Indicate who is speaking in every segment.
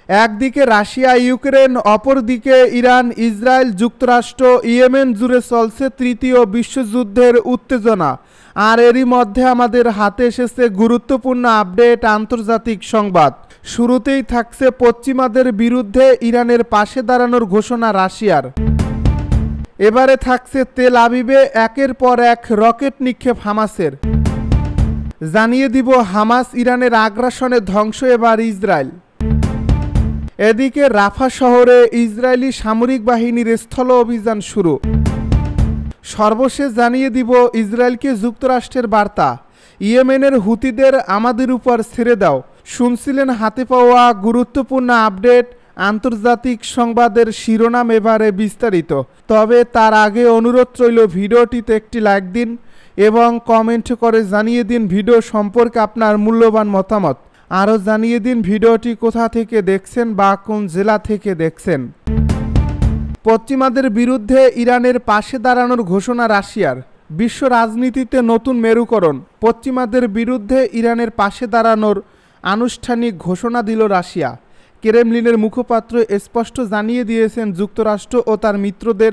Speaker 1: একদিকে Russia Ukraine, অপরদিকে Iran, Israel, যুক্তরাষ্ট্র, ইয়েমেন জুড়ে চলছে তৃতীয় বিশ্বযুদ্ধের উত্তেজনা। আর এরই মধ্যে আমাদের হাতে এসেছে গুরুত্বপূর্ণ আপডেট, আন্তর্জাতিক সংবাদ। শুরুতেই থাকছে পশ্চিমাদের বিরুদ্ধে ইরানের পাশে দাঁড়ানোর ঘোষণা রাশিয়ার। এবারে থাকছে তেল আবিবে একের পর এক রকেট নিক্ষেপ হামাসের। জানিয়ে দিব হামাস ইরানের আগ্রাসনে ধ্বংস এবার ইসরায়েল। এদিকে রাফা শহরে ইসরায়েলি সামরিক বাহিনীর স্থল অভিযান শুরু। সর্বশেষ জানিয়ে দিব ইসরায়েলকে যুক্তরাষ্ট্রের বার্তা, ইয়েমেনের হুতিদের আমাদের উপর ছেড়ে দাও। শুনছিলেন হাতে পাওয়া গুরুত্বপূর্ণ আপডেট, আন্তর্জাতিক সংবাদের শিরোনাম, এবারে বিস্তারিত। তবে তার আগে অনুরোধ রইল ভিডিওটিতে একটি লাইক দিন এবং কমেন্ট করে জানিয়ে দিন ভিডিও সম্পর্কে আপনার মূল্যবান মতামত। আরও জানিয়ে দিন ভিডিওটি কোথা থেকে দেখছেন বা কোন জেলা থেকে দেখছেন। পশ্চিমাদের বিরুদ্ধে ইরানের পাশে দাঁড়ানোর ঘোষণা রাশিয়ার। বিশ্ব রাজনীতিতে নতুন মেরুকরণ। পশ্চিমাদের বিরুদ্ধে ইরানের পাশে দাঁড়ানোর আনুষ্ঠানিক ঘোষণা দিল রাশিয়া। ক্রেমলিনের মুখপাত্র স্পষ্ট জানিয়ে দিয়েছেন যুক্তরাষ্ট্র ও তার মিত্রদের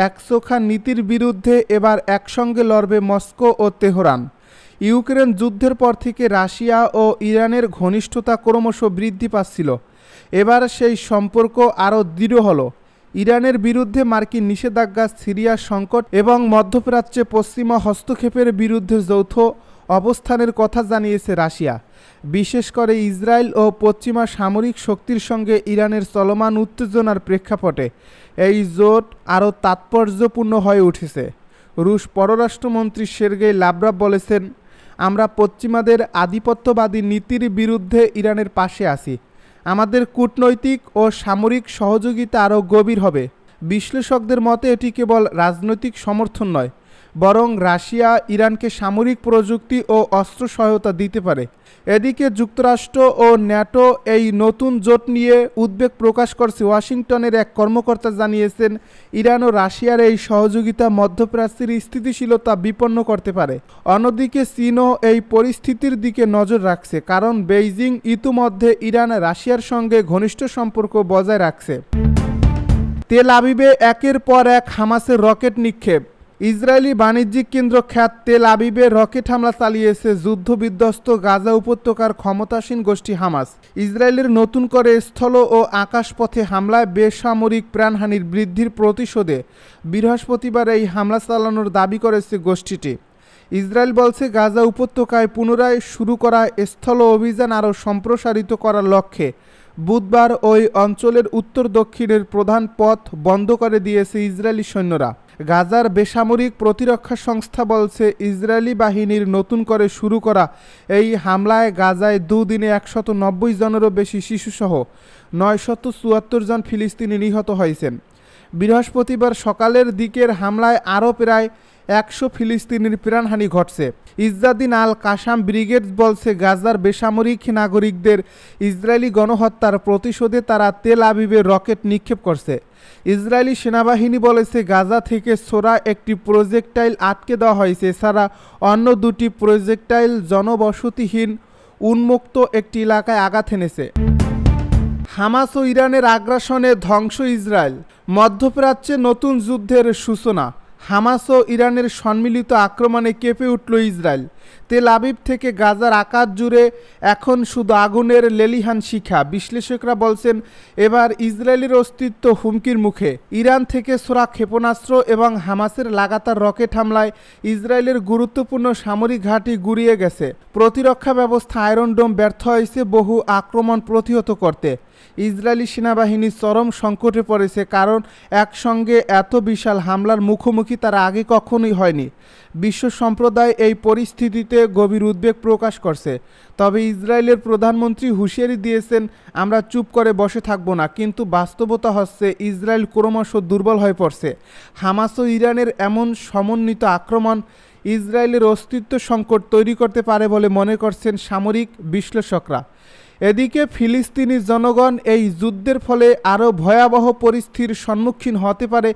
Speaker 1: একচোখা নীতির বিরুদ্ধে এবার একসঙ্গে লড়বে মস্কো ও তেহরান। ইউক্রেন যুদ্ধের পর থেকে রাশিয়া ও ইরানের ঘনিষ্ঠতা ক্রমশ বৃদ্ধি পাচ্ছিল। এবার সেই সম্পর্ক আরও দৃঢ় হলো। ইরানের বিরুদ্ধে মার্কিন নিষেধাজ্ঞা, সিরিয়ার সংকট এবং মধ্যপ্রাচ্যে পশ্চিমা হস্তক্ষেপের বিরুদ্ধে যৌথ অবস্থানের কথা জানিয়েছে রাশিয়া। বিশেষ করে ইসরায়েল ও পশ্চিমা সামরিক শক্তির সঙ্গে ইরানের চলমান উত্তেজনার প্রেক্ষাপটে এই জোট আরও তাৎপর্যপূর্ণ হয়ে উঠেছে। রুশ পররাষ্ট্রমন্ত্রী সের্গেই লাভরভ বলেছেন, আমরা পশ্চিমাদের আধিপত্যবাদী নীতির বিরুদ্ধে ইরানের পাশে আছি। আমাদের কূটনৈতিক ও সামরিক সহযোগিতা আরও গভীর হবে। বিশ্লেষকদের মতে এটি কেবল রাজনৈতিক সমর্থন নয়, বরং রাশিয়া ইরানকে সামরিক প্রযুক্তি ও অস্ত্র সহায়তা দিতে পারে। এদিকে যুক্তরাষ্ট্র ও ন্যাটো এই নতুন জোট নিয়ে উদ্বেগ প্রকাশ করছে। ওয়াশিংটনের এক কর্মকর্তা জানিয়েছেন, ইরান ও রাশিয়ার এই সহযোগিতা মধ্যপ্রাচ্যের স্থিতিশীলতা বিপন্ন করতে পারে। অন্যদিকে চীনও এই পরিস্থিতির দিকে নজর রাখছে, কারণ বেইজিং ইতিমধ্যে ইরান রাশিয়ার সঙ্গে ঘনিষ্ঠ সম্পর্ক বজায় রাখছে। তেল আবিবে একের পর এক হামাসের রকেট নিক্ষেপ। ইসরায়েলি বাণিজ্যিক কেন্দ্র খ্যাত তেল আবিবে রকেট হামলা চালিয়েছে যুদ্ধবিধ্বস্ত গাজা উপত্যকার ক্ষমতাসীন গোষ্ঠী হামাস। ইসরায়েলের নতুন করে স্থল ও আকাশপথে হামলায় বেসামরিক প্রাণহানির বৃদ্ধির প্রতিশোধে বৃহস্পতিবার এই হামলা চালানোর দাবি করেছে গোষ্ঠীটি। ইসরায়েল বলছে, গাজা উপত্যকায় পুনরায় শুরু করা স্থল অভিযান আরও সম্প্রসারিত করার লক্ষ্যে বুধবার ওই অঞ্চলের উত্তর দক্ষিণের প্রধান পথ বন্ধ করে দিয়েছে ইসরায়েলি সৈন্যরা। গাজার বেসামরিক প্রতিরক্ষা সংস্থা বলছে, ইসরায়েলি বাহিনীর নতুন করে শুরু করা এই হামলায় গাজায় দুদিনে 190 জনেরও বেশি শিশুসহ 974 জন ফিলিস্তিনি নিহত হয়েছেন। বৃহস্পতিবার সকালের দিকের হামলায় আরও প্রায় 100 ফিলিস্তিনির প্রাণহানি ঘটছে। ইজ্জাদিন আল কাসাম ব্রিগেড বলছে, গাজার বেসামরিক নাগরিকদের ইসরায়েলি গণহত্যার প্রতিশোধে তারা তেল আবিবে রকেট নিক্ষেপ করছে। ইসরায়েলি সেনাবাহিনী বলেছে, গাজা থেকে ছোড়া একটি প্রজেক্টাইল আটকে দেওয়া হয়েছে। এছাড়া অন্য দুটি প্রজেক্টাইল জনবসতিহীন উন্মুক্ত একটি এলাকায় আঘাত এনেছে। হামাস ও ইরানের আগ্রাসনে ধ্বংস ইসরায়েল। মধ্যপ্রাচ্যে নতুন যুদ্ধের সূচনা। হামাস ও ইরানের সম্মিলিত আক্রমণে কেঁপে উঠল ইসরায়েল। তেল আবিব থেকে গাজার আকাশ জুড়ে এখন শুধু আগুনের লেলিহান শিখা। বিশ্লেষকরা বলছেন, এবার ইসরায়েলের অস্তিত্ব হুমকির মুখে। ইরান থেকে ছোড়া ক্ষেপণাস্ত্র এবং হামাসের লাগাতার রকেট হামলায় ইসরায়েলের গুরুত্বপূর্ণ সামরিক ঘাঁটি গুঁড়িয়ে গেছে। প্রতিরক্ষা ব্যবস্থা আয়রন ডোম ব্যর্থ হয়েছে বহু আক্রমণ প্রতিহত করতে। ইসরায়েলি সেনাবাহিনী চরম সংকটে পড়েছে, কারণ একসঙ্গে এত বিশাল হামলার মুখোমুখি তারা আগে কখনোই হয়নি। বিশ্ব সম্প্রদায় এই পরিস্থিতিতে গভীর উদ্বেগ প্রকাশ করছে। তবে ইসরায়েলের প্রধানমন্ত্রী হুঁশিয়ারি দিয়েছেন, আমরা চুপ করে বসে থাকব না। কিন্তু বাস্তবতা হচ্ছে ইসরায়েল ক্রমশ দুর্বল হয়ে পড়ছে। হামাস ও ইরানের এমন সমন্বিত আক্রমণ ইসরায়েলের অস্তিত্ব সংকট তৈরি করতে পারে বলে মনে করছেন সামরিক বিশ্লেষকরা। এদিকে ফিলিস্তিনি জনগণ এই যুদ্ধের ফলে আরও ভয়াবহ পরিস্থিতির সম্মুখীন হতে পারে।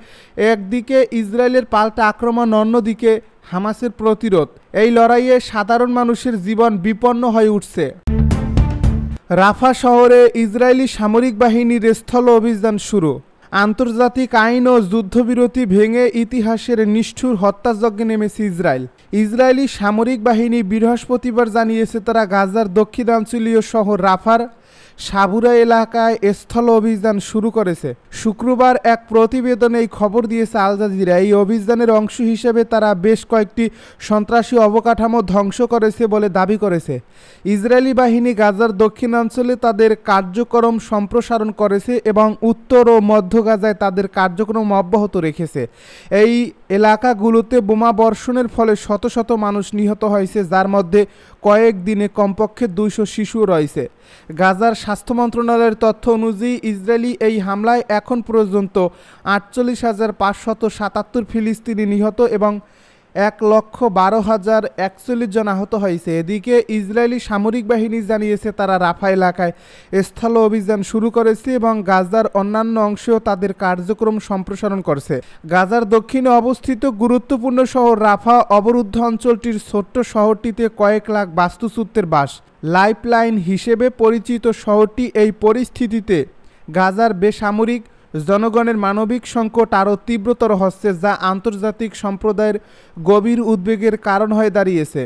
Speaker 1: একদিকে ইসরায়েলের পাল্টা আক্রমণ, অন্যদিকে হামাসের প্রতিরোধ। এই লড়াইয়ে সাধারণ মানুষের জীবন বিপন্ন হয়ে উঠছে। রাফা শহরে ইসরায়েলি সামরিক বাহিনীর স্থল অভিযান শুরু। আন্তর্জাতিক আইন ও যুদ্ধবিরতি ভেঙে ইতিহাসের নিষ্ঠুর হত্যাযজ্ঞে নেমেছে ইসরায়েল। ইসরায়েলি সামরিক বাহিনী বৃহস্পতিবার জানিয়েছে তারা গাজার দক্ষিণাঞ্চলীয় শহর রাফার সাবুরা এলাকায় স্থল অভিযান শুরু করেছে। শুক্রবার এক প্রতিবেদনে এই খবর দিয়েছে আল জাজিরা। এই অভিযানের অংশ হিসেবে তারা বেশ কয়েকটি সন্ত্রাসী অবকাঠামো ধ্বংস করেছে বলে দাবি করেছে। ইসরায়েলি বাহিনী গাজার দক্ষিণাঞ্চলে তাদের কার্যক্রম সম্প্রসারণ করেছে এবং উত্তর ও মধ্য গাজায় তাদের কার্যক্রম অব্যাহত রেখেছে। এই এলাকাগুলোতে বোমা বর্ষণের ফলে শত শত মানুষ নিহত হয়েছে, যার মধ্যে কয়েক দিনে কমপক্ষে 200 শিশুও রয়েছে। গাজার স্বাস্থ্য মন্ত্রণালয়ের তথ্য অনুযায়ী ইসরায়েলি এই হামলায় এখন পর্যন্ত 48,577 ফিলিস্তিনি নিহত এবং 1,12,041 জন আহত হয়েছে। এদিকে ইসরায়েলি সামরিক বাহিনী জানিয়েছে তারা রাফা এলাকায় স্থল অভিযান শুরু করেছে এবং গাজার অন্যান্য অংশেও তাদের কার্যক্রম সম্প্রসারণ করছে। গাজার দক্ষিণে অবস্থিত গুরুত্বপূর্ণ শহর রাফা অবরুদ্ধ অঞ্চলটির ছোট্ট শহরটিতে কয়েক লাখ বাস্তুচ্যুতের বাস। লাইফলাইন হিসেবে পরিচিত শহরটি এই পরিস্থিতিতে গাজার বেসামরিক জনগণের মানবিক সংকট আরও তীব্রতর হচ্ছে, যা আন্তর্জাতিক সম্প্রদায়ের গভীর উদ্বেগের কারণ হয়ে দাঁড়িয়েছে।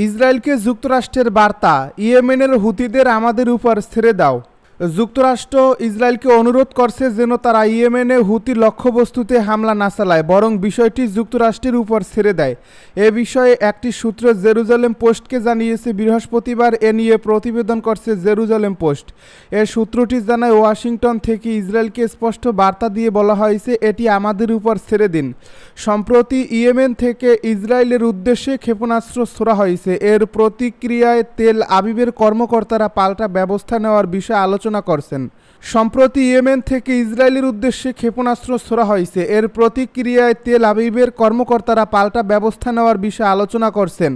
Speaker 1: ইসরায়েলকে যুক্তরাষ্ট্রের বার্তা, ইয়েমেনের হুতিদের আমাদের উপর ছেড়ে দাও। যুক্তরাষ্ট্র ইসরায়েলকে অনুরোধ করছে যেন তারা ইয়েমেনে হুতি লক্ষ্যবস্তুতে হামলা না চালায়, বরং বিষয়টি যুক্তরাষ্ট্রের উপর ছেড়ে দেয়। এ বিষয়ে একটি সূত্র জেরুজালেম পোস্টকে জানিয়েছে বৃহস্পতিবার। এ নিয়ে প্রতিবেদন করছে জেরুজালেম পোস্ট। এ সূত্রটি জানায় ওয়াশিংটন থেকে ইসরায়েলকে স্পষ্ট বার্তা দিয়ে বলা হয়েছে, এটি আমাদের উপর ছেড়ে দিন। সম্প্রতি ইয়েমেন থেকে ইসরায়েলের উদ্দেশ্যে ক্ষেপণাস্ত্র ছোড়া হয়েছে। এর প্রতিক্রিয়ায় তেল আবিবের কর্মকর্তারা পাল্টা ব্যবস্থা নেওয়ার বিষয়ে আলোচনা করছেন। সম্প্রতি ইয়েমেন থেকে ইসরায়েলের উদ্দেশ্যে ক্ষেপণাস্ত্র ছোড়া হয়েছে। এর প্রতিক্রিয়ায় তেল আবিবের কর্মকর্তারা পাল্টা ব্যবস্থা নেওয়ার বিষয়ে আলোচনা করছেন।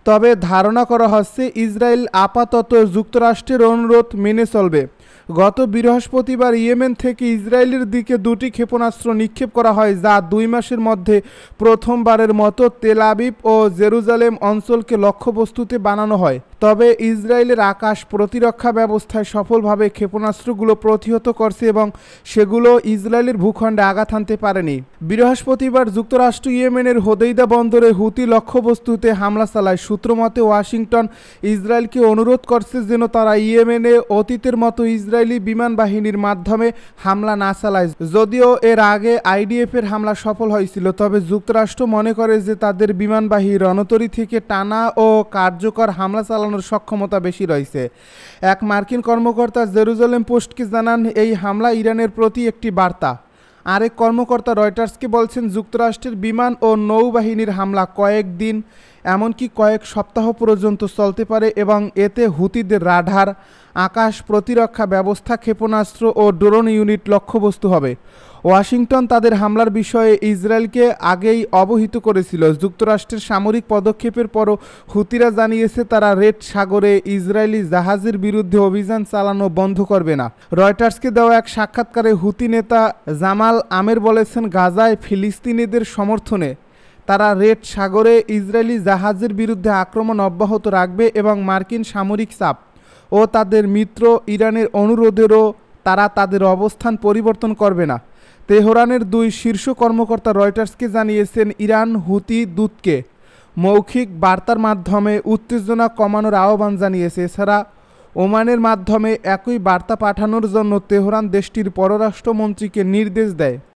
Speaker 1: তবে ধারণা করা হচ্ছে ইসরায়েল আপাতত যুক্তরাষ্ট্রের অনুরোধ মেনে চলবে। গত বৃহস্পতিবার ইয়েমেন থেকে ইসরায়েলের দিকে 2টি ক্ষেপণাস্ত্র নিক্ষেপ করা হয়, যা 2 মাসের মধ্যে প্রথমবারের মতো তেল আবিব ও জেরুজালেম অঞ্চলকে লক্ষ্যবস্তুতে বানানো হয়। তবে ইসরায়েলের আকাশ প্রতিরক্ষা ব্যবস্থায় সফলভাবে ক্ষেপণাস্ত্রগুলো প্রতিহত করছে এবং সেগুলো ইসরায়েলের ভূখণ্ডে আঘাত হানতে পারেনি। বৃহস্পতিবার যুক্তরাষ্ট্র ইয়েমেনের হোদেইদা বন্দরে হুতি লক্ষ্যবস্তুতে হামলা চালায়। সূত্রমতে ওয়াশিংটন ইসরায়েলকে অনুরোধ করছে যেন তারা ইয়েমেনে অতীতের মতো ইসরায়েলি বিমান বাহিনীর মাধ্যমে হামলা না চালায়। যদিও এর আগে আইডিএফের হামলা সফল হয়েছিল, তবে যুক্তরাষ্ট্র মনে করে যে তাদের বিমানবাহী রণতরী থেকে টানা ও কার্যকর হামলা চালানোর সক্ষমতা বেশি রয়েছে। এক মার্কিন কর্মকর্তা জেরুজালেম পোস্টকে জানান, এই হামলা ইরানের প্রতি একটি বার্তা। আরেক কর্মকর্তা রয়টার্সকে বলছেন, যুক্তরাষ্ট্রের বিমান ও নৌবাহিনীর হামলা কয়েকদিন এমনকি কয়েক সপ্তাহ পর্যন্ত চলতে পারে এবং এতে হুতিদের রাডার, আকাশ প্রতিরক্ষা ব্যবস্থা, ক্ষেপণাস্ত্র ও ড্রোন ইউনিট লক্ষ্যবস্তু হবে। ওয়াশিংটন তাদের হামলার বিষয়ে ইসরায়েলকে আগেই অবহিত করেছিল। যুক্তরাষ্ট্রের সামরিক পদক্ষেপের পরও হুতিরা জানিয়েছে তারা রেড সাগরে ইসরায়েলি জাহাজের বিরুদ্ধে অভিযান চালানো বন্ধ করবে না। রয়টার্সকে দেওয়া এক সাক্ষাৎকারে হুতি নেতা জামাল আমের বলেছেন, গাজায় ফিলিস্তিনিদের সমর্থনে তারা রেড সাগরে ইসরায়েলি জাহাজের বিরুদ্ধে আক্রমণ অব্যাহত রাখবে এবং মার্কিন সামরিক চাপ ও তাদের মিত্র ইরানের অনুরোধেরও তারা তাদের অবস্থান পরিবর্তন করবে না। তেহরানের 2 শীর্ষ কর্মকর্তা রয়টার্সকে জানিয়েছেন, ইরান হুতি দূতকে মৌখিক বার্তার মাধ্যমে উত্তেজনা কমানোর আহ্বান জানিয়েছে। এছাড়া ওমানের মাধ্যমে একই বার্তা পাঠানোর জন্য তেহরান দেশটির পররাষ্ট্রমন্ত্রীকে নির্দেশ দেয়।